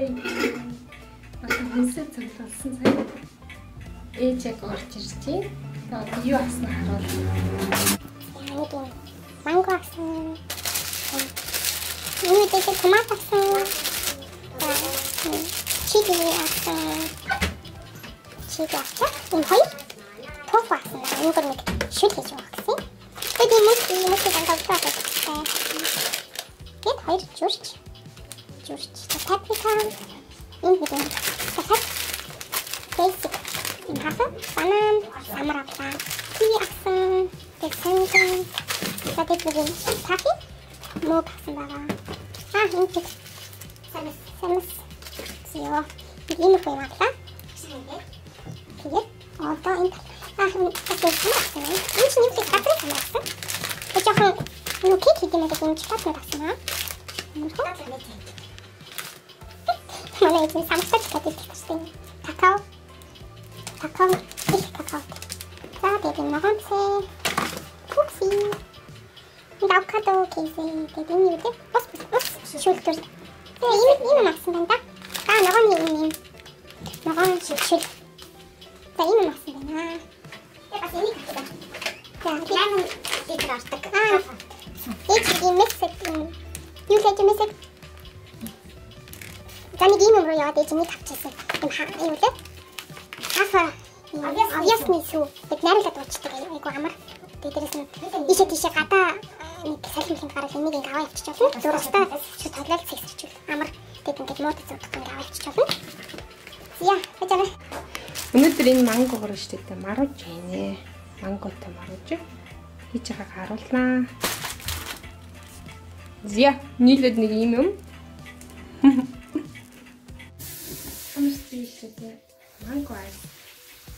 Хинсээ цуглуулсан сая ээж яг орж ирж байна. Одоо юу асан харуул. Манго асан. Юу гэдэг томат асан. Чили асан. Чили асан. Энэ хоёр тофу асан. Энэ гэр нэг шүд хийж байгаа гэсэн. Тэгээд мөс дандаа тавтай. Тэгээд хоёр журч. Паприка. Энэ гэдэг сахар. Бэсик. Энэ хасан. Банан. Самарапла. Киви асан. Тэсэнсэн. Тэгээд нэг тафи. Мог асан байгаа. Энэ ч самс. Зөө. Энэ хөө маглаа. Тэгээд одоо энэ энэ чинь юу гэж батрах юм бэ? Тэгэхгүй юу кек хийх юм гэдэг юм чи батрах гэсэн аа. Манай энэ самстач гэдэг чинь какао. Их какао. За тэгээд ногоонцээ. Пупси. Авокадо кейс гэдэг юм үү? Шүлтэр. Тэгээд ийм масан байна да. Ногоон юм. Ногоон шүл. За ийм масан байна. Бас энийг хийх. За лаймон дээд ордог. Эцэг юм мэсэг. Юу гэж мэсэг? Таны гинэ руу яваад эцэг тавьчихсан. Юм юу лээ? Хафа. Объясни сүү. Бид найруулад уучдаг айгу амар. Дээрээс нь ийшээ гадаа нэг салхимын гараад энийг ингээ аваа явчих болно. Зурагтаа чи тоглол цэгсэрчүүл. Амар тэгэд ингээ мод зодох ингээ аваа явчих болно. Яа, хажаа. Өнөөдөр энэ манго горно шүү дээ. Маруж гинэ. Манготой маруж. Хийж байгааг харуулнаа. Зя, нийлээд нэг юм юм. Амстийшээ манго айс.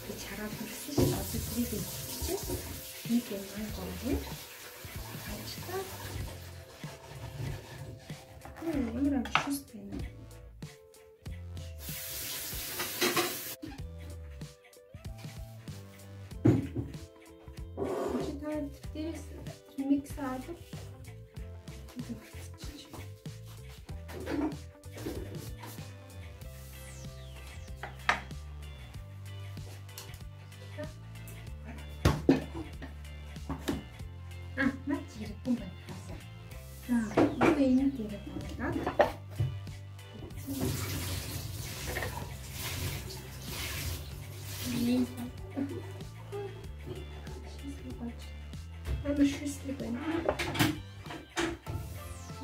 Гэж харуулсан гэсэн шүү дээ. Одоо тэрийг хийчих. Нэг юм манго юм. Хачтаа. Өнөөдөр шүст байна. Дээрээс микс аваад мат хэрэггүй байна. За, энэ дээр таваад I'm шүслэг байна.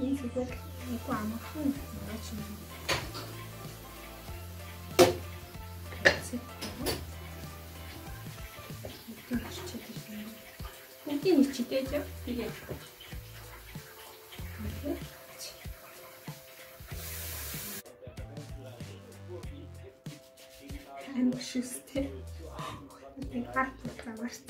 Энэ зүгээр нэг амархан наач юм. Энийг читээж тэгээ. I'm шүслэг. Энэ харт таварч.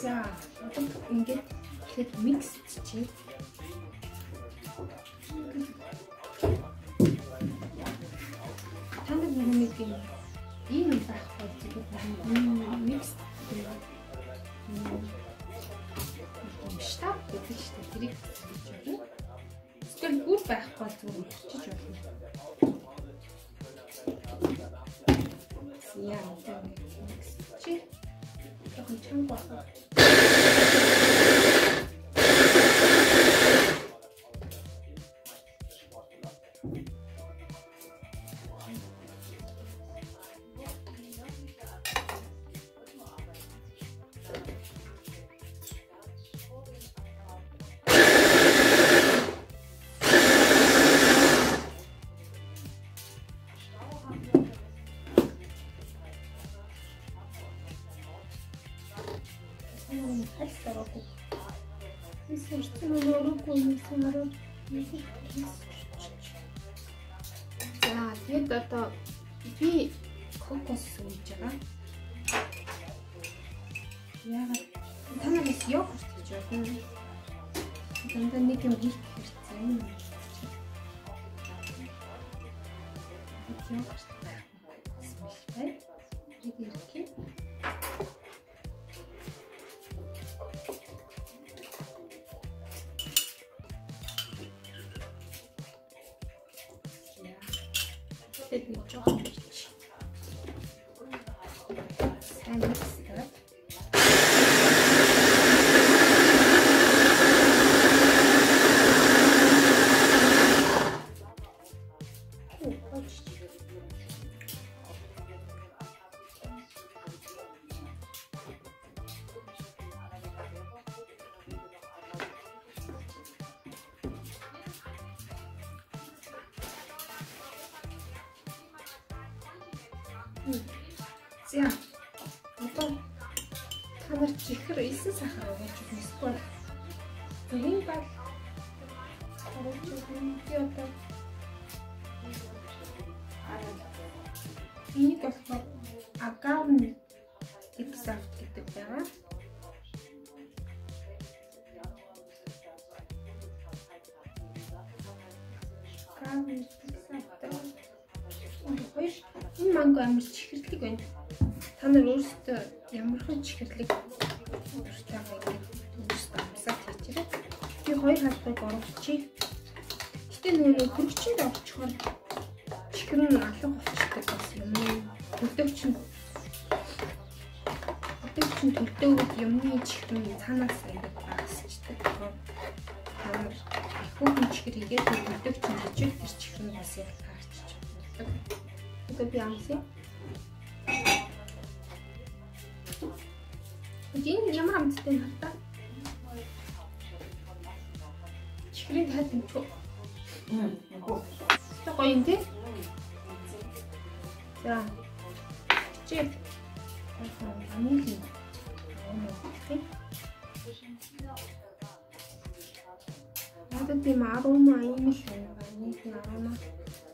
За, одоо ингээд хэд микс чи. Танд нэг юм ийм байхгүй зүгээр микс штаб гэдэг чинь тэрийг хийж байна. Эсвэл бүр байхгүй зүгээр өчөж болно. Яа, микс чи. Тэгвэл чанга байна. За, тэгээд одоо би кокос ууж байгаа. Яагаад та нараас йогурт гэж бодно. Дандаа нэг юм хийх хэрэгтэй. Йогурт байх. Смештэй. Ирэхээ. Тэгээд нэг жоохон бич. Сайн микстэй. За. Одоо та нар чихэр 9 сахар өгөөч эсвэл зөвхөн бол би одоо энийг болохоор агавн экстракт гэдэг байгаа. Энэ манго амар чихэрлэг байна. Та нар өөрсдөө ямархан чихэрлэг өөртөө өөрсдөө амсаад хийчихээ. Би 2 халбыг оруулчих. Гэтэ нөгөө хөргөчөнд орчихоор чихэр нь алга болчихдаг бас юм. Хөдөөч нь төлдөөгд юмны чихэр нь цаанаас ингээд багасчдаг. Та нар хүүхэн чихэр хийгээд хөдөөч нь хичээл тэр чихэр нь бас яг гарчиж болдог. Одоо би амсаа. Энэ ямар амттай хата? Чихрийн тайд юм чуу. Тэ гоё юм тий. За. Чип. Амин. Надад тийм арома юм шиг байна. Нэг арома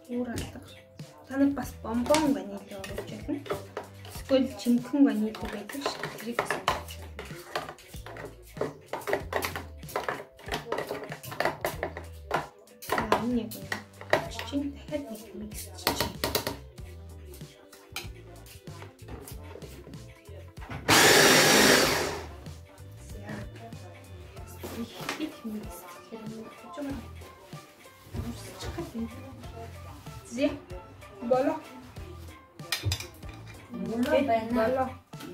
өөр алдаг. Та нар бас бомбон ваниль оруулж байна. Эсвэл чимхэн ваниль байдаг шүү дээ. Тэрийг бас оруулж байна. Энэ яг чинь дахиад нэг микс чинь. Их микс. Зэ. Болоо.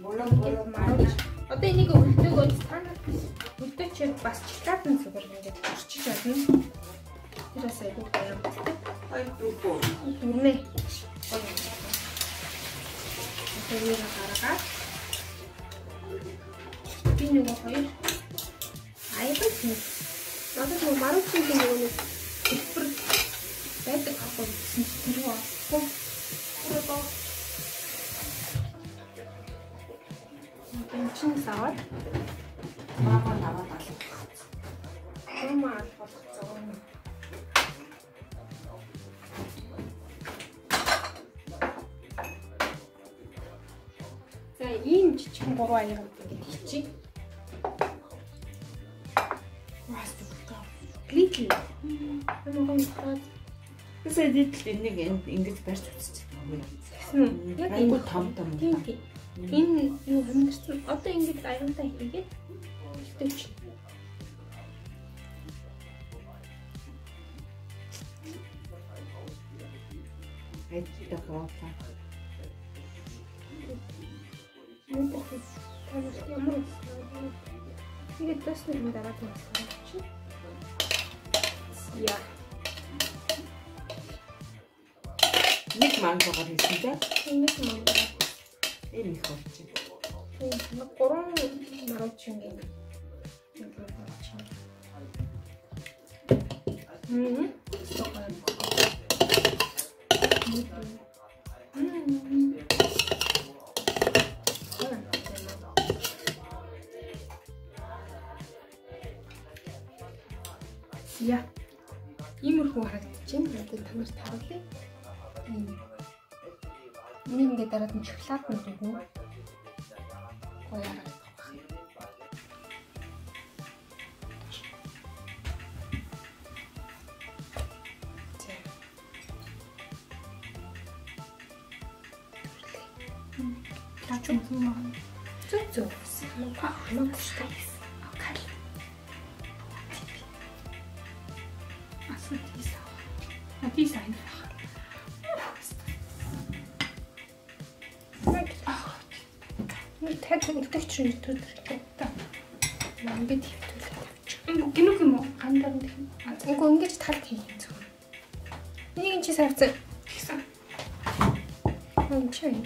Болоо марч. Одоо энийг өлдөөгөө танаа өлдөөч яг бас чилаатан зүгээр ингээд орчиж байна. Тэр бас айгүй баян байна. Ой дүрмэ. Тэгээд гаргаад би нөгөө хоёр айгүй тийм. Надад нөгөө маруучин нөгөө нэг супер байдаг хапаг гэсэн чинь тэр оо. Чин саваад маа наваад алах. Маа алах зогно. За ийм жижигхэн 3 аяг ингээд хийчих. Ваас төгтөө. Глитл. Тэсээ дийтэл энийг ингэж барьж үзчихсэн юм. Яг айгуу том. Энэ юу хэмнэрсэн одоо ингэж аягантай хийгээд өлтөч. Айдтай боолаа. Тэгээд төснөр юм дараад байна чи. Яа. Нэг мангогаар хийсэн дээ. Нэг манго. Энэ их болчих. Энэ 3 маруучин гэнэ. Яа. Иймэрхүү харагдчихээн. Тэгээд та нарт харуулъя. Нэг ингээд дараад нь шоколад нь дүүгэн. Гоё харагдах байх. шоколад юм уу? Зүг. Хамаагүй шүү дээ. Окей. Асууж. Надис айн. Таг үлдэх чинь өтөртэй та. Ингээд хийвтүүлээ. Гинүг юм уу? Гандар нэг юм. Үгүй ингэж тал хийх юм зөв. Энийг чи савцсан. Тэгсэн. Чи юм.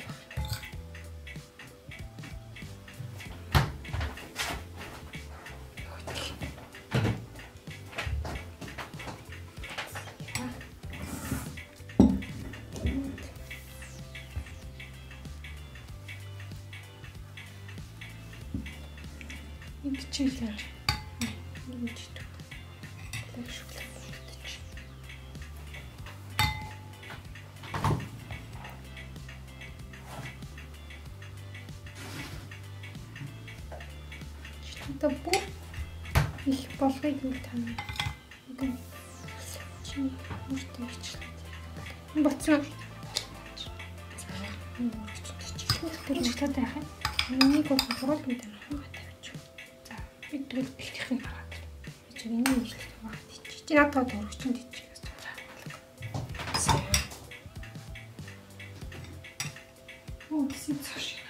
Чилээ. Нэг чит. Тэр шоколад өгдөж. Читээ бүр их болгоё гэж тань. Үгүй. Чи мөртөө ичлээ. Боцсон. Тэр читэй хаа. Энийг гол гэдэг нь. Бидрэл бэлтгэх юм байна. Чи миний үйлчлэх юм байна. Чи надад дөрөвчөнд ичээс. Оо, this is so shit.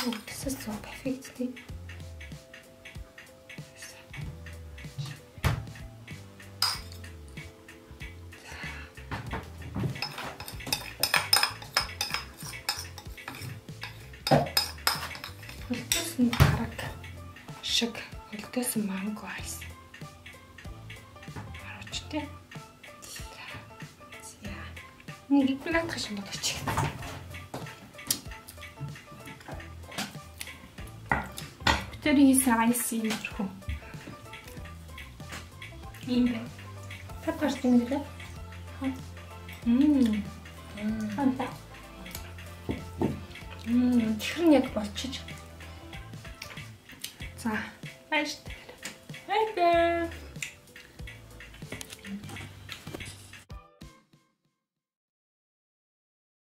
Oh, this is so perfect. Шиг хөлтөөсөн манго айс. Хараач тий. Яа. Нэг плат хашин бодооч. Тэрийн сайс юм хөө. Ийм бэ. Татвар тэмдэглээ. Ханта. Чихрэн яг болчих. За, баярлалаа. Баярлалаа.